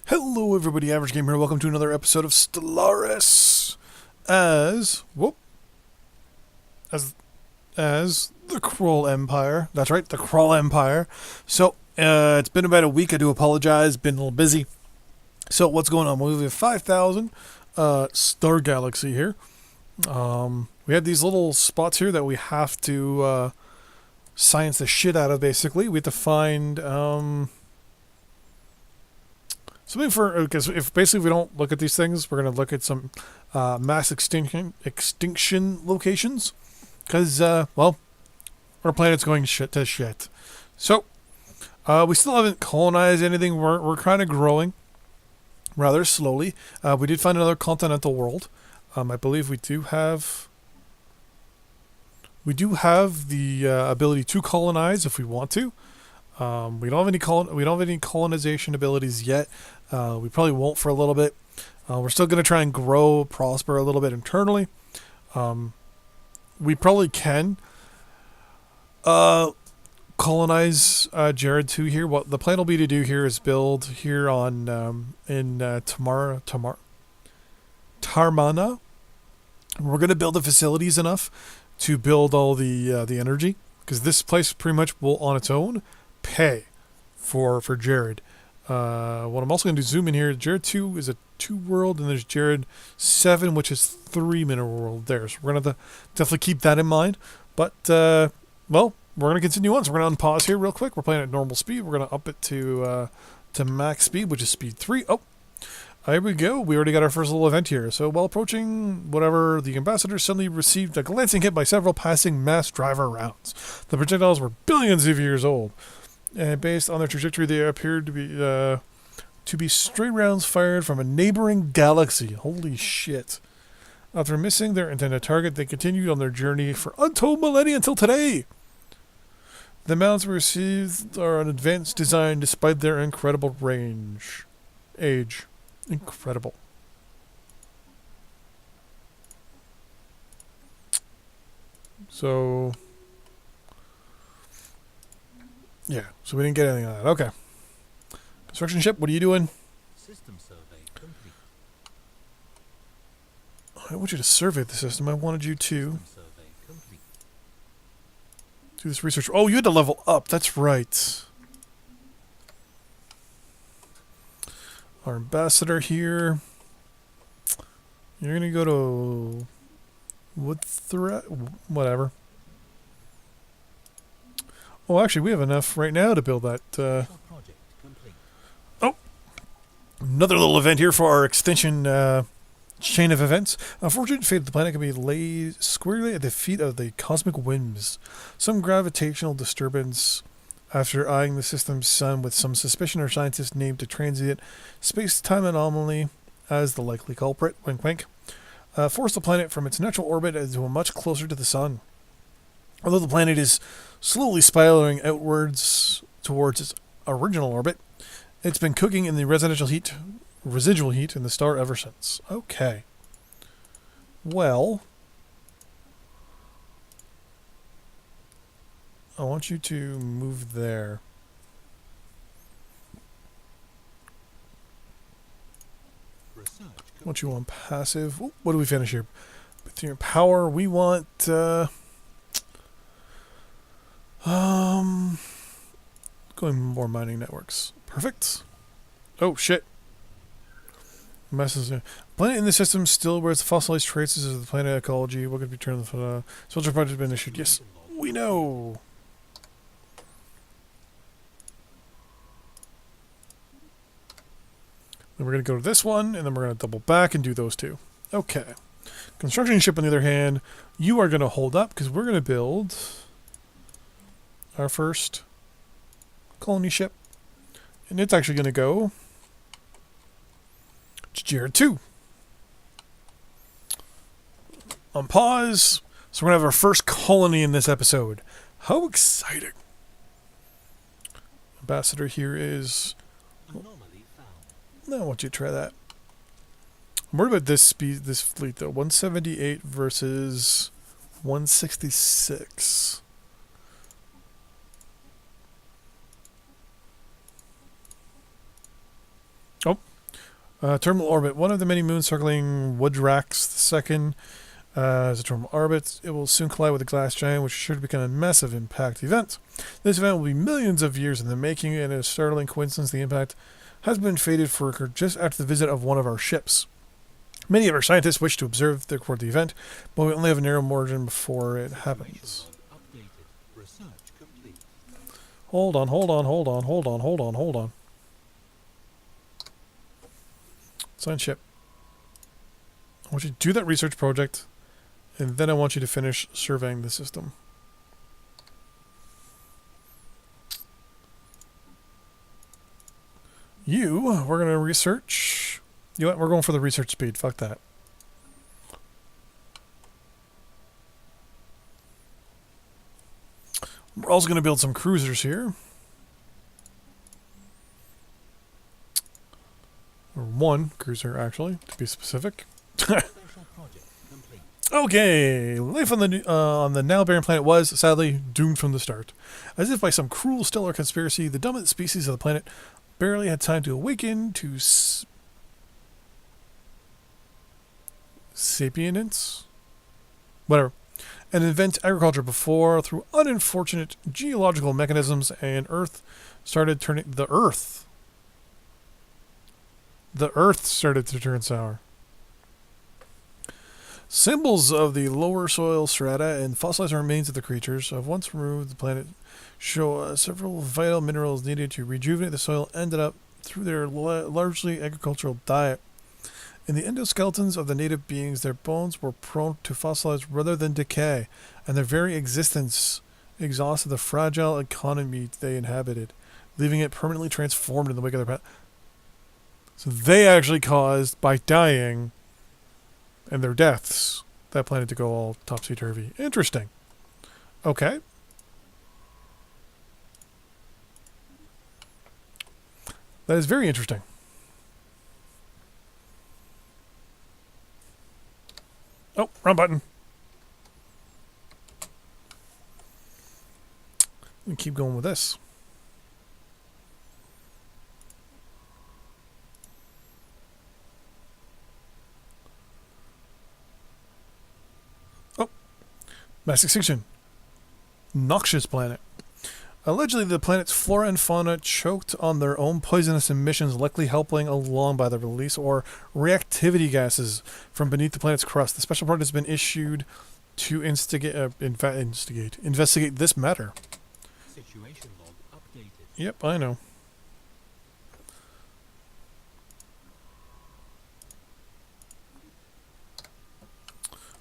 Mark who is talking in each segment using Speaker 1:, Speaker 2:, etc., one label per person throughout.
Speaker 1: Hello everybody, Average Game here. Welcome to another episode of Stellaris. As as the Kroll Empire. That's right, the Kroll Empire. So it's been about a week. I do apologize. Been a little busy. So what's going on? We have 5,000 star galaxy here. We have these little spots here that we have to science the shit out of. Basically, we have to find something for, because if we don't look at these things, we're going to look at some mass extinction locations, because well, our planet's going shit to shit. So we still haven't colonized anything. We're kind of growing rather slowly. We did find another continental world. I believe we do have the ability to colonize if we want to. We don't have any colonization abilities yet. We probably won't for a little bit. We're still going to try and grow, prosper a little bit internally. We probably can colonize Jared 2 here. What the plan will be to do here is build here on in Tarmana. We're going to build the facilities enough to build all the energy, because this place pretty much will on its own pay for Jared. What I'm also going to do, zoom in here. Jared 2 is a 2 world, and there's Jared 7, which is 3 mineral world there. So we're going to definitely keep that in mind. But, well, we're going to continue on. So we're going to unpause here real quick. We're playing at normal speed. We're going to up it to max speed, which is speed 3. Oh, here we go. We already got our first little event here. So while approaching whatever, the ambassador suddenly received a glancing hit by several passing mass driver rounds. The projectiles were billions of years old, and based on their trajectory, they appeared to be stray rounds fired from a neighboring galaxy. Holy shit. After missing their intended target, they continued on their journey for untold millennia until today. The mounts we received are an advanced design despite their incredible age. Incredible. So yeah, so we didn't get anything on that. Okay. Construction ship, what are you doing?
Speaker 2: System survey complete.
Speaker 1: I want you to survey the system. I wanted you to
Speaker 2: System survey complete.
Speaker 1: do this research. Oh, you had to level up. That's right. Our ambassador here. You're going to go to whatever. Oh, actually, we have enough right now to build that.
Speaker 2: Project complete.
Speaker 1: Oh, another little event here for our extension chain of events. Unfortunate fate of the planet can be laid squarely at the feet of the cosmic winds. Some gravitational disturbance. After eyeing the system's sun with some suspicion, our scientists named a transient space-time anomaly as the likely culprit, wink wink, forced the planet from its natural orbit into a much closer to the sun. Although the planet is slowly spiraling outwards towards its original orbit, it's been cooking in the residual heat in the star ever since. Okay. Well, I want you to move there.
Speaker 2: Research
Speaker 1: What you want passive? What do we finish here? With your power, we want going more mining networks. Perfect. Oh shit. Messes. Planet in the system still wears fossilized traces of the planet ecology. What could be turned the soldier project has been issued? Yes, we know. Then we're going to go to this one, and then we're going to double back and do those two. Okay. Construction ship, on the other hand, you are going to hold up, because we're going to build our first colony ship. And it's actually going to go to Jared 2. On pause. So we're going to have our first colony in this episode. How exciting. Ambassador here is...
Speaker 2: anomaly found.
Speaker 1: I want you to try that. I'm worried about this fleet though. 178 versus 166. Oh, Terminal orbit. One of the many moons circling Woodrax II as a terminal orbit. It will soon collide with the glass giant, which is sure to become a massive impact event. This event will be millions of years in the making, and a startling coincidence, the impact has been fated for occur just after the visit of one of our ships. Many of our scientists wish to observe the record the event, but we only have a narrow margin before it happens.
Speaker 2: Updated. Research complete.
Speaker 1: Hold on. Sign ship. I want you to do that research project, and then I want you to finish surveying the system. We're going to research. You know what? We're going for the research speed. Fuck that. We're also going to build some cruisers here. Or one cruiser, actually, to be specific.
Speaker 2: Special project complete.
Speaker 1: Okay, life on the now barren planet was, sadly, doomed from the start. As if by some cruel stellar conspiracy, the dominant species of the planet barely had time to awaken to sapience? Whatever. And invent agriculture before, through unfortunate geological mechanisms, and Earth started turning... The Earth started to turn sour. Symbols of the lower soil strata and fossilized remains of the creatures of once removed the planet show several vital minerals needed to rejuvenate the soil ended up through their largely agricultural diet. In the endoskeletons of the native beings, their bones were prone to fossilize rather than decay, and their very existence exhausted the fragile economy they inhabited, leaving it permanently transformed in the wake of their past. So they actually caused, by dying and their deaths, that planet to go all topsy-turvy. Interesting. Okay. That is very interesting. Oh, wrong button. And keep going with this. Oh, mass extinction. Noxious planet. Allegedly, the planet's flora and fauna choked on their own poisonous emissions, likely helping along by the release or reactivity gases from beneath the planet's crust. The special permit has been issued to investigate this matter.
Speaker 2: Situation log updated.
Speaker 1: Yep, I know.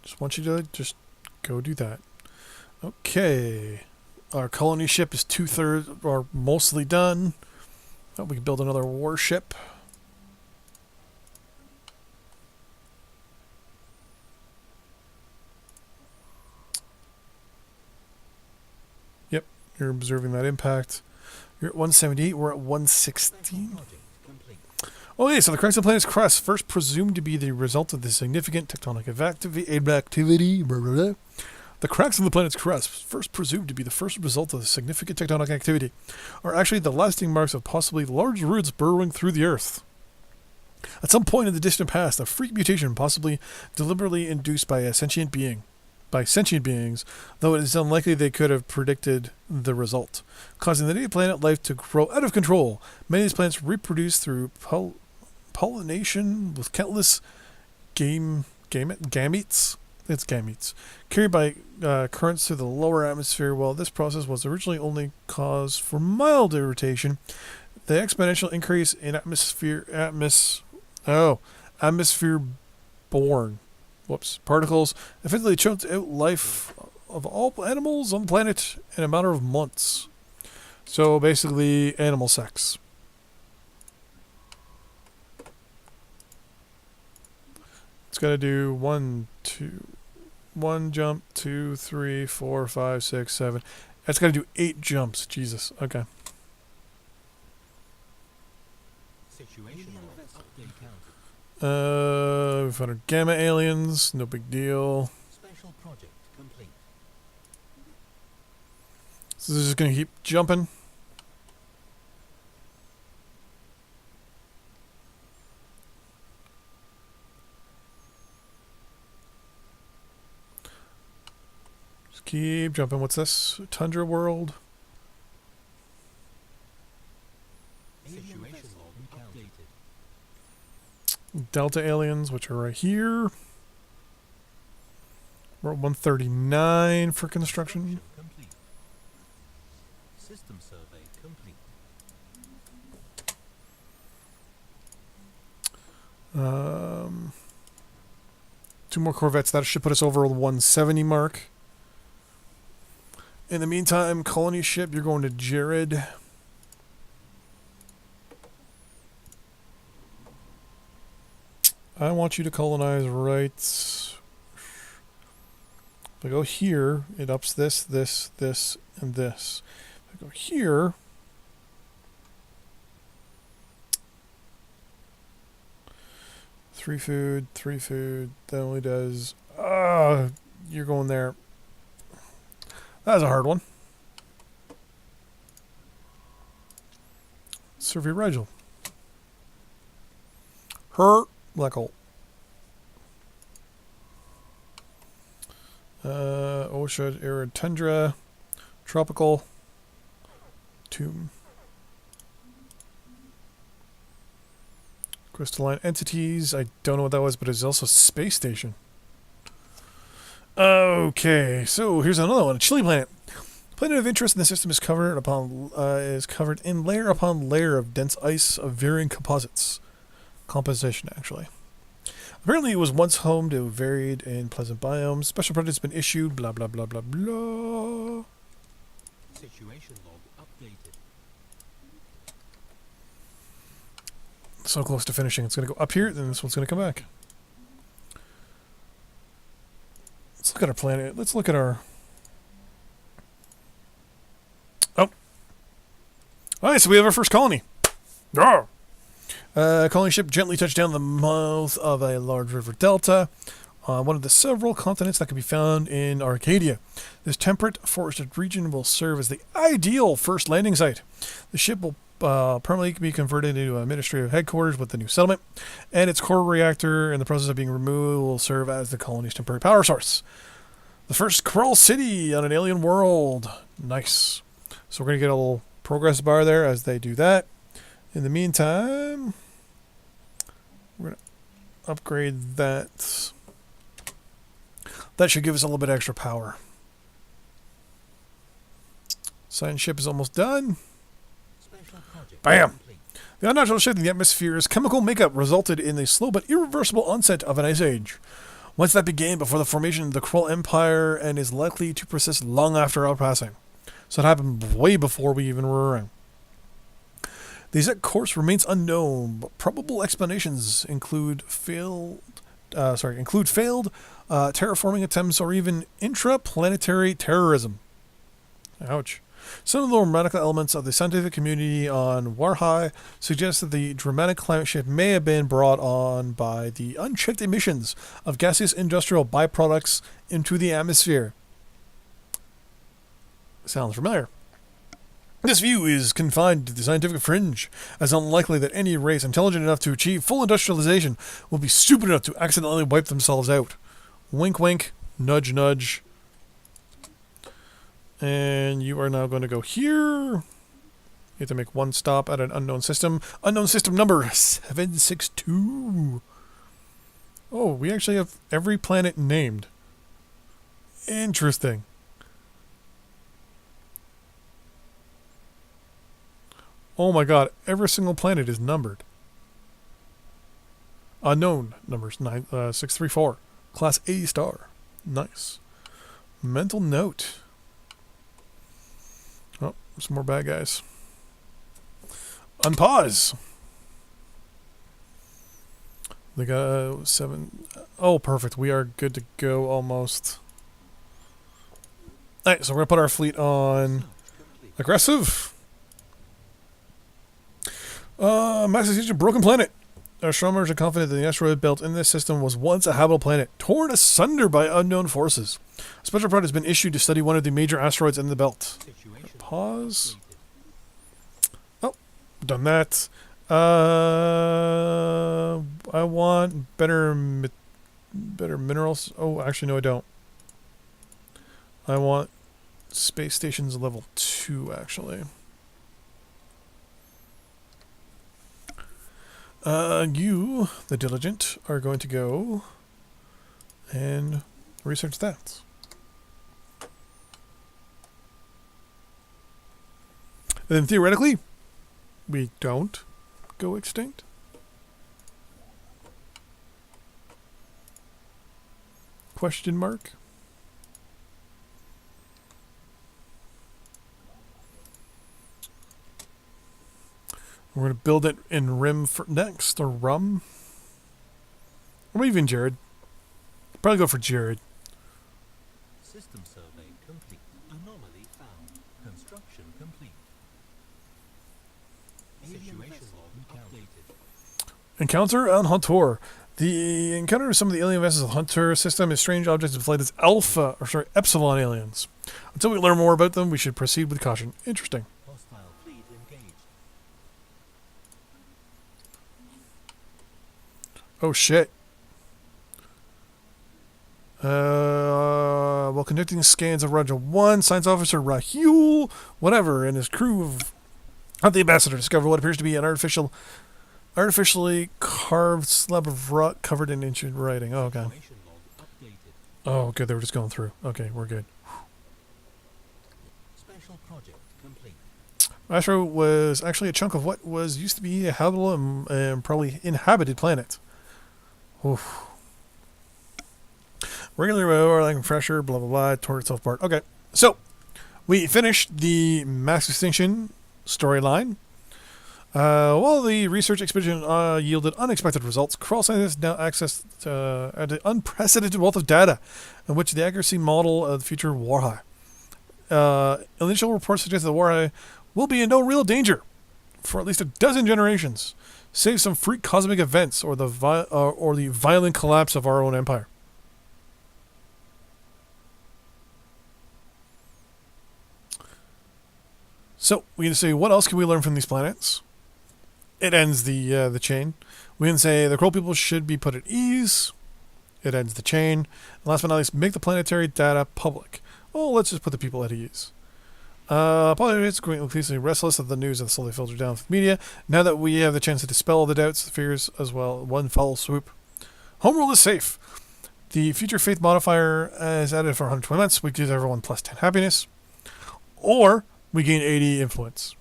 Speaker 1: Just want you to just go do that. Okay. Our colony ship is 2/3 or mostly done. Oh, we can build another warship. Yep, you're observing that impact. You're at 178, we're at 116. Okay, so the cracks of the planet's crust, first presumed to be the result of the significant tectonic activity. The cracks in the planet's crust, first presumed to be the first result of the significant tectonic activity, are actually the lasting marks of possibly large roots burrowing through the Earth. At some point in the distant past, a freak mutation, possibly deliberately induced by sentient beings, though it is unlikely they could have predicted the result, causing the native planet life to grow out of control. Many of these plants reproduce through pollination with countless gametes. It's gametes carried by currents through the lower atmosphere. While this process was originally only cause for mild irritation, the exponential increase in atmosphere-borne particles effectively choked out life of all animals on the planet in a matter of months. So basically, animal sex. It's got to do 1 jump, 2, 3, 4, 5, 6, 7. That's got to do 8 jumps. Jesus. Okay.
Speaker 2: Situation log update counted.
Speaker 1: We found our gamma aliens. No big deal.
Speaker 2: Special project complete.
Speaker 1: So this is just going to keep jumping. Keep jumping. What's this? Tundra world.
Speaker 2: Situation log updated.
Speaker 1: Delta aliens, which are right here. We're at 139 for construction.
Speaker 2: Complete. System survey complete.
Speaker 1: Two more corvettes. That should put us over the 170 mark. In the meantime, colony ship, you're going to Jared. I want you to colonize right. If I go here, it ups this, this, this, and this. If I go here, three food, that only does, you're going there. That was a hard one. Survey Rigel. Her black hole. OSHA, arid tundra, tropical, tomb. Crystalline entities. I don't know what that was, but it's also space station. Okay, so here's another one. A chili planet. Planet of interest in the system is covered in layer upon layer of dense ice of varying composition, actually. Apparently, it was once home to varied and pleasant biomes. Special permit has been issued. Blah blah blah blah blah.
Speaker 2: Situation log updated.
Speaker 1: So close to finishing. It's going to go up here, then this one's going to come back. Let's look at our planet. Let's look at our... Oh. Alright, so we have our first colony. Yeah. Colony ship gently touched down the mouth of a large river delta on one of the several continents that can be found in Arcadia. This temperate, forested region will serve as the ideal first landing site. The ship will permanently be converted into administrative headquarters with the new settlement, and its core reactor, in the process of being removed, will serve as the colony's temporary power source. The first Kroll city on an alien world. Nice. So we're going to get a little progress bar there as they do that. In the meantime, we're going to upgrade that. That should give us a little bit extra power. Science ship is almost done. Bam!
Speaker 2: Complete.
Speaker 1: The unnatural shift in the atmosphere's chemical makeup resulted in the slow but irreversible onset of an ice age. Once that began before the formation of the Kroll Empire and is likely to persist long after our passing. So it happened way before we even were around. The exact course remains unknown, but probable explanations include failed terraforming attempts or even intraplanetary terrorism. Ouch. Some of the more radical elements of the scientific community on Warhai suggest that the dramatic climate shift may have been brought on by the unchecked emissions of gaseous industrial byproducts into the atmosphere. Sounds familiar. This view is confined to the scientific fringe, as unlikely that any race intelligent enough to achieve full industrialization will be stupid enough to accidentally wipe themselves out. Wink wink, nudge nudge. And you are now going to go here. You have to make one stop at an unknown system. Unknown system number 762. Oh, we actually have every planet named. Interesting. Oh my god, every single planet is numbered. Unknown numbers 634. Class A star. Nice. Mental note. Oh, some more bad guys. Unpause. They got 7. Oh, perfect. We are good to go almost. Alright, so we're going to put our fleet on aggressive. Massachusetts broken planet. Astronomers are confident that the asteroid belt in this system was once a habitable planet, torn asunder by unknown forces. A special project has been issued to study one of the major asteroids in the belt. Pause. Oh, done that. I want better minerals. Oh, actually, no, I don't. I want space stations level 2, actually. You, the diligent, are going to go and research that. And then theoretically, we don't go extinct. Question mark. We're going to build it in Rim for next, or Rum. Or maybe even Jared. Probably go for Jared.
Speaker 2: System survey complete. Anomaly found. Construction complete. Situation log updated.
Speaker 1: Encounter on Hunter. The encounter of some of the alien vessels of the Hunter system is strange objects displayed as Epsilon aliens. Until we learn more about them, we should proceed with caution. Interesting.
Speaker 2: Hostile fleet engaged.
Speaker 1: Oh shit. While conducting scans of Roger 1, Science Officer Rahul, whatever, and his crew of the Ambassador discover what appears to be an artificially carved slab of rock covered in ancient writing. Oh, okay.
Speaker 2: Situation log updated.
Speaker 1: Oh, good. They were just going through. Okay, we're good.
Speaker 2: Special project complete.
Speaker 1: Astro was actually a chunk of what was used to be a habitable and probably inhabited planet. Oof. Regular like pressure, blah blah blah, tore itself apart. Okay, so we finished the mass extinction storyline. While the research expedition yielded unexpected results, Kroll scientists now access an unprecedented wealth of data, in which the accuracy model of the future Warhigh. Initial reports suggest that Warhigh will be in no real danger for at least a dozen generations, save some freak cosmic events or the violent collapse of our own empire. So we can say, what else can we learn from these planets? It ends the chain. We can say the Kroll people should be put at ease. It ends the chain. And last but not least, make the planetary data public. Well, let's just put the people at ease. Politics are increasingly restless at the news that slowly filter down from the media. Now that we have the chance to dispel the doubts, the fears as well, one foul swoop. Homeworld is safe. The future faith modifier is added for 120 months. We give everyone plus 10 happiness. Or we gain 80 influence.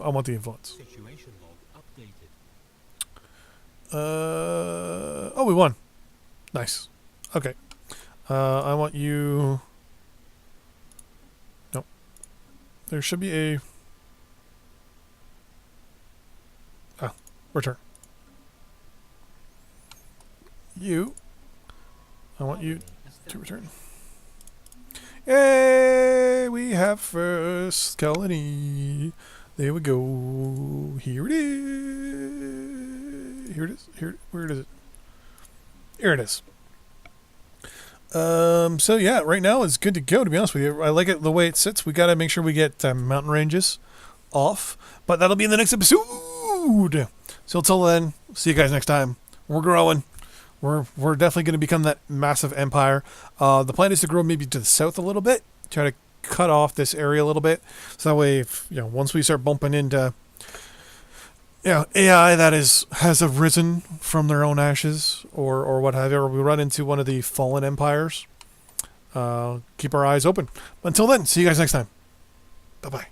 Speaker 1: I want the influence.
Speaker 2: Situation log updated.
Speaker 1: Oh, we won. Nice. Okay. I want you... Nope. There should be a... Ah, return. You. I want you to return. Yay! We have first colony. There we go. Here it is. Here it is. Where is it? Here it is. So yeah, right now it's good to go, to be honest with you. I like it the way it sits. We got to make sure we get mountain ranges off, but that'll be in the next episode. So until then, see you guys next time. We're growing. We're definitely going to become that massive empire. The plan is to grow maybe to the south a little bit, try to cut off this area a little bit, so that way, if, once we start bumping into AI that has arisen from their own ashes or what have you, or we run into one of the fallen empires, keep our eyes open. Until then, see you guys next time. Bye bye.